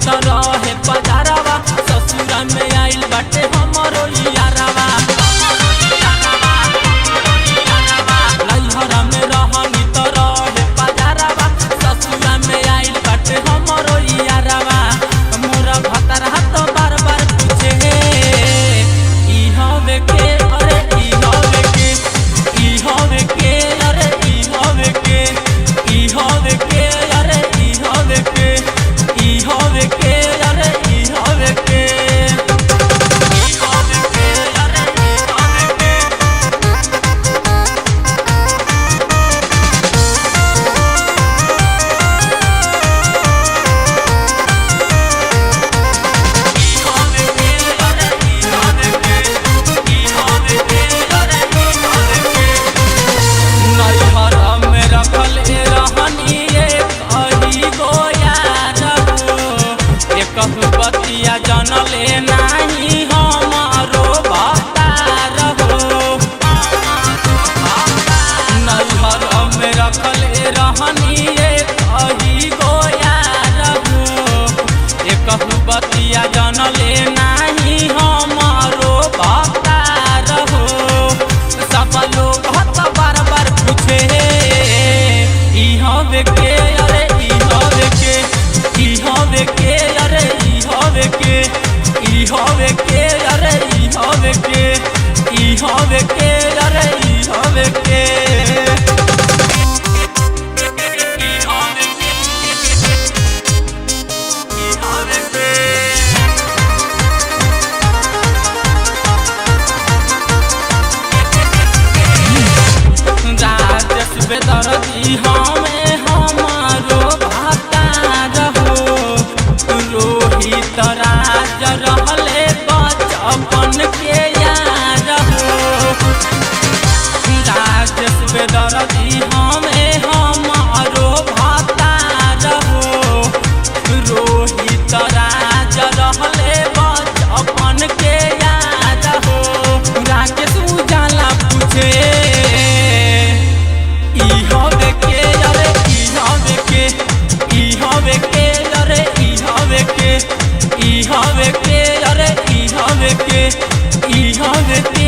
त रहे पजारवा ससुर में आइल बाटे हमरो यारवा नैहर में रहनी त रहे पजारवा ससुर में आइल बाटे हमरो यारवा मोरा भतरा तो बार बार पूछे ई हवे के अरे ई हवे के ई हवे के अरे ई हवे के ई हवे के अरे ई हवे के ई हवे के अरे ई हवे के ई हवे के अरे ई हवे के बतिया जनले नाही हमारो भतार हो नैहर में रखले रहनी कही गोयार हो एक बतिया जनले नाही हमारो भतार हो सब लोग बार बार पूछे ई हवे के अरे ई हवे के ई हवे के अरे ई हवे के ई हवे के अरे ई हवे के ई हवे के अरे ई हवे के ई हवे के ई हवे के राजेश बेदर्दी हमें हमारो भतार हो रोहित राज रहले बचपन के यार हो राजेश बेदर्दी हमें हमारो भतार हो रोहित राज रहले बचपन के यार हो राकेश उजाला पूछे ई हवे के अरे ई हवे के ई हवे के अरे ई हवे के ई हवे के अरे ई हवे के ई हवे के